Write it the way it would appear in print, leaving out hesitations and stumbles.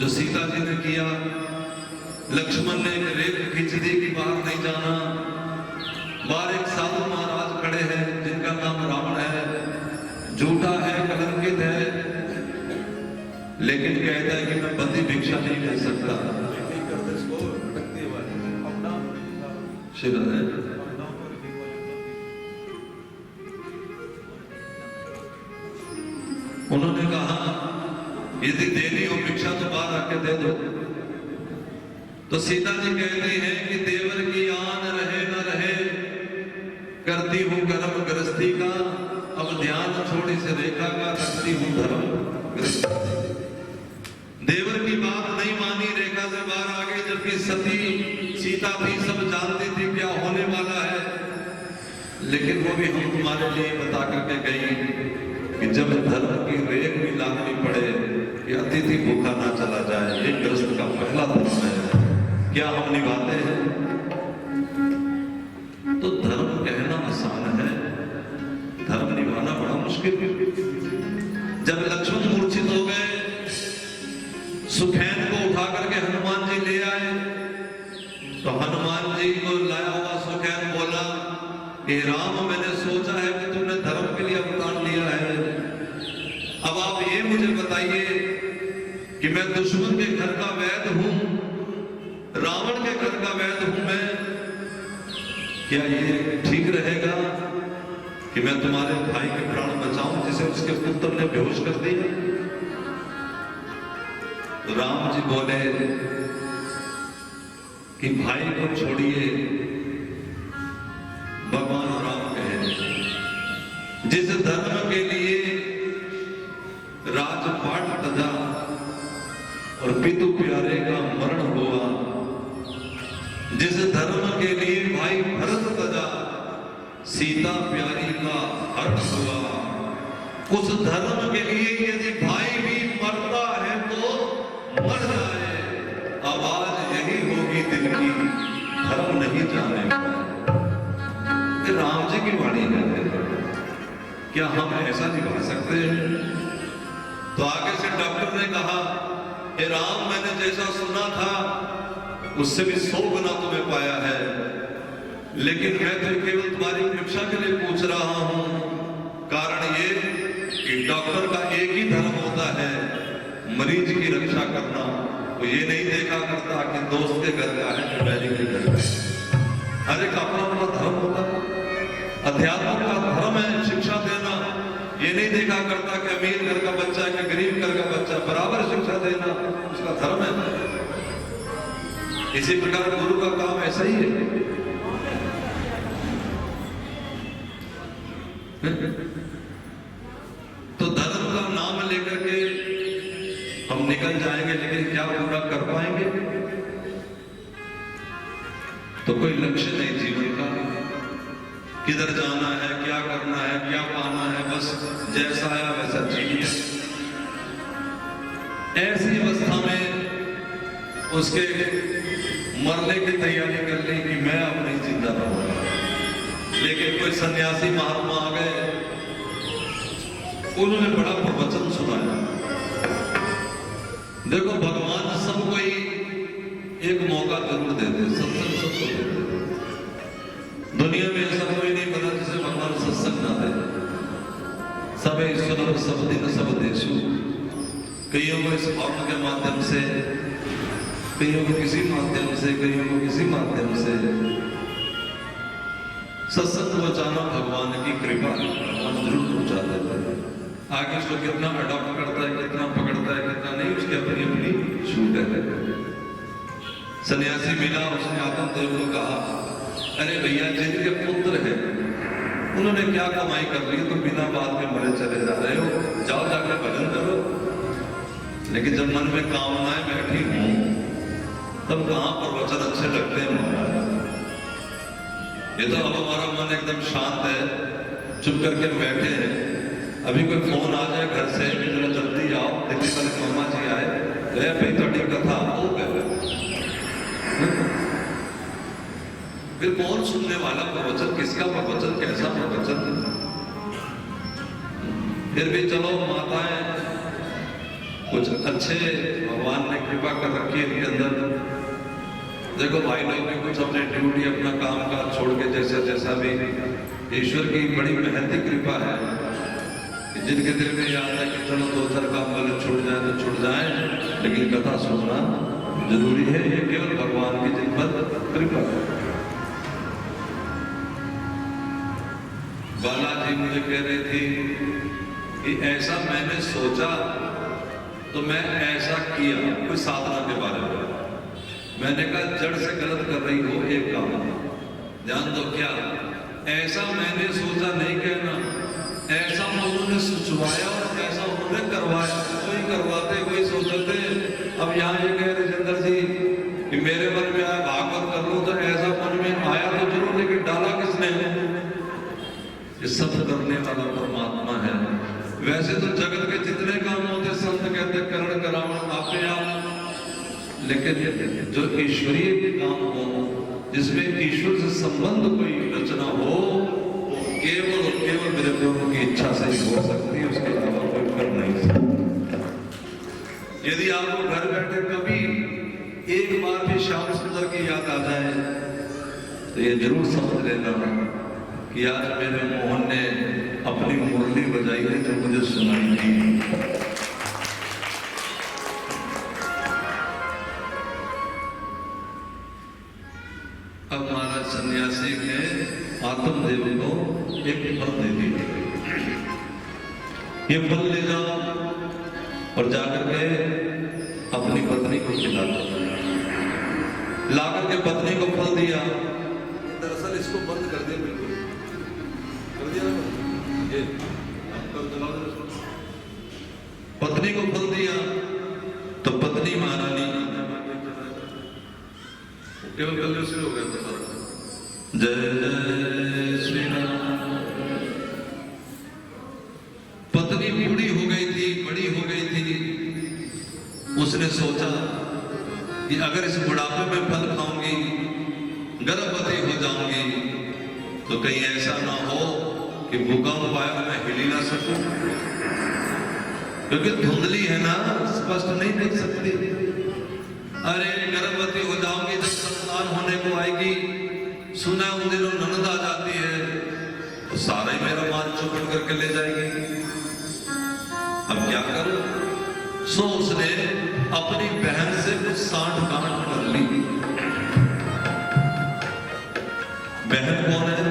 जो सीता जी ने किया। लक्ष्मण ने रेत खींच दी कि बाहर नहीं जाना। बाहर एक साधु महाराज खड़े हैं जिनका नाम रावण है, झूठा है, कलंकित है, लेकिन कहता है कि मैं बंदी भिक्षा नहीं ले सकता। उन्होंने कहा यदि देनी हो भिक्षा तो बाहर आके दे दो। तो सीता जी कहती हैं कि देवर की आन रहे न रहे, करती हूं कर्म गृहस्थी का, अब ध्यान छोड़ी से रेखा का, रखती हूं धर्म गृहस्थी। देवर की बात नहीं मानी, रेखा से बाहर आ गई, जबकि सती सीता थी, सब जानती थी क्या होने वाला है। लेकिन वो भी हम तुम्हारे लिए बता करके गई कि जब धर्म की रेख भी लागनी पड़े कि अतिथि भूखा ना चला जाए, ये गृहस्थ का पहला धर्म है। क्या हम निभाते हैं? तो धर्म कहना आसान है, धर्म निभाना बड़ा मुश्किल है। जब लक्ष्मण मूर्छित हो गए, सुखैन को उठा करके हनुमान जी ले आए, तो हनुमान जी को लाया हुआ सुखैन बोला कि राम, मैंने सोचा है कि तुमने धर्म के लिए अवतार लिया है। अब आप ये मुझे बताइए कि मैं दुश्मन के घर का वैद्य हूं, रावण के घर का वैद्य हूं मैं, क्या ये ठीक रहेगा कि मैं तुम्हारे भाई के प्राण बचाऊं जिसे उसके पुत्र ने बेहोश कर दिया? तो राम जी बोले कि भाई को छोड़िए, भगवान राम कहे जिस धर्म के लिए राजपाट तजा और पितु प्यारे का मरण हुआ, जिस धर्म के लिए भाई भरत तजा सीता प्यारी का हर्ष हुआ, उस धर्म के लिए यदि भाई भी मरता है तो मर जाए, आवाज यही होगी दिल की, धर्म नहीं जाने का। राम जी की वाणी है, क्या हम ऐसा निभा सकते हैं? तो आगे से डॉक्टर ने कहा, हे राम, मैंने जैसा सुना था उससे भी 100 गुना तुम्हें पाया है, लेकिन मैं तो केवल तुम्हारी परीक्षा के लिए पूछ रहा हूं। कारण ये कि डॉक्टर का एक ही धर्म होता है, मरीज की रक्षा करना। तो ये नहीं देखा करता कि दोस्त के घर का है कि बैरी के घर का। हर एक अपना अपना धर्म होता है। अध्यात्म का धर्म है शिक्षा देना। ये नहीं देखा करता कि अमीर घर का बच्चा है कि गरीब घर का बच्चा, बराबर शिक्षा देना उसका धर्म है। इसी प्रकार गुरु का काम ऐसा ही है। तो धर्म का नाम लेकर के हम निकल जाएंगे, लेकिन क्या पूरा कर पाएंगे? तो कोई लक्ष्य नहीं जीवन का, किधर जाना है, क्या करना है, क्या पाना है, बस जैसा आया वैसा जीविए। ऐसी अवस्था में उसके मरने की तैयारी कर ली कि मैं अब नहीं जिंदा रहूंगा। लेकिन कोई सन्यासी महात्मा आ गए, उन्होंने बड़ा प्रवचन सुनाया। देखो, भगवान सबको ही एक मौका जरूर देते, सत्संग सबको देते। दुनिया में ऐसा कोई नहीं बना जिसे भगवान सत्संग ना दे। सब ईश्वर सब दिन सब देशु, कईयों को इस फॉर्म के माध्यम से, कईयों को किसी माध्यम से, कईयों को किसी माध्यम से सत्संग पहुंचाना भगवान की कृपा, हम जरूर पहुंचा देते हैं। आगे उसको कितना अडॉप्ट करता है, कितना पकड़ता है, कितना नहीं, उसकी अपनी अपनी छूट है। सन्यासी मिला, उसने आत्मदेव को कहा, अरे भैया, जिनके पुत्र है उन्होंने क्या कमाई कर ली, तुम बिना बात के मरे चले जा रहे हो, जाओ जाकर भजन करो। लेकिन जब मन में कामनाएं बैठी हूं तब कहां प्रवचन अच्छे लगते हैं महाराज। ये तो अब हमारा मन एकदम शांत है, चुप करके बैठे हैं। अभी कोई फोन आ जाए घर से, जरा जल्दी आओ, देखिए कल मामा जी आए, गए भाई थोड़ी कथा हो गए। फिर कौन सुनने वाला प्रवचन, किसका प्रवचन, कैसा प्रवचन? फिर भी चलो, माताएं कुछ अच्छे भगवान ने कृपा कर रखी है इनके अंदर। देखो भाई लोग भी कुछ अपने ड्यूटी अपना काम काज छोड़ के जैसा भी ईश्वर की बड़ी मेहनती कृपा है कि जिनके दिल में याद है कि चलो दो चार काम वाले छूट जाए तो छूट जाए, लेकिन कथा सुनना जरूरी है। ये केवल भगवान की जिन पर कृपा है। बालाजी मुझे कह रही थी कि ऐसा मैंने सोचा तो मैं ऐसा किया, कोई साधना के बारे में। मैंने कहा जड़ से गलत कर रही हो एक काम, ध्यान दो। क्या ऐसा मैंने सोचा नहीं कहना, ऐसा उन्होंने सोचवाया और ऐसा उन्होंने करवाया। कोई करवाते कोई सोचते। अब यहाँ ये कह रहे चंद्र जी कि मेरे मन में आया भागवत कर लो, तो ऐसा मन में आया तो जरूर, लेकिन डाला किसने? ये सब करने वाला परमात्मा है। वैसे तो जगत के जितने काम होते संत कहते करण करावण आपने आप, लेकिन जो ईश्वरीय काम हो, जिसमें ईश्वर से संबंध कोई रचना हो, केवल और केवल मेरे प्रभु की इच्छा से ही हो सकती है, उसके अलावा कोई कर नहीं सकता। यदि आपको घर बैठे कभी एक बार भी श्याम सुंदर की याद आ जाए तो ये जरूर समझ लेना कि आज मेरे मोहन ने अपनी मुरली बजाई है जो मुझे सुनाई नहीं। अब महाराज सन्यासी के आत्मदेव को एक फल दे दिया, ये फल ले जाओ और जाकर के अपनी पत्नी को खिला दो। लाकर के पत्नी को फल दिया। दरअसल इसको बंद कर दिया, बिल्कुल कर दिया ना ये। पत्नी को फल दिया तो पत्नी महारानी केवल गले से हो गया। जय जय श्री राम। पत्नी बूढ़ी हो गई थी, बड़ी हो गई थी। उसने सोचा कि अगर इस बुढ़ापे में फल खाऊंगी, गर्भवती हो जाऊंगी, तो कहीं ऐसा ना हो कि भूकंप आया मैं हिल ही ना सकूं, क्योंकि धुंधली है ना, स्पष्ट नहीं देख सकती। अरे गर्भवती हो जाऊंगी, जब संतान होने को आएगी, सुना उन दिनों ननद आ जाती है तो सारा ही मेरा माल चौपट करके ले जाएगी। अब क्या करूं? सो उसने अपनी बहन से कुछ सांठ गांठ कर ली। बहन कौन है?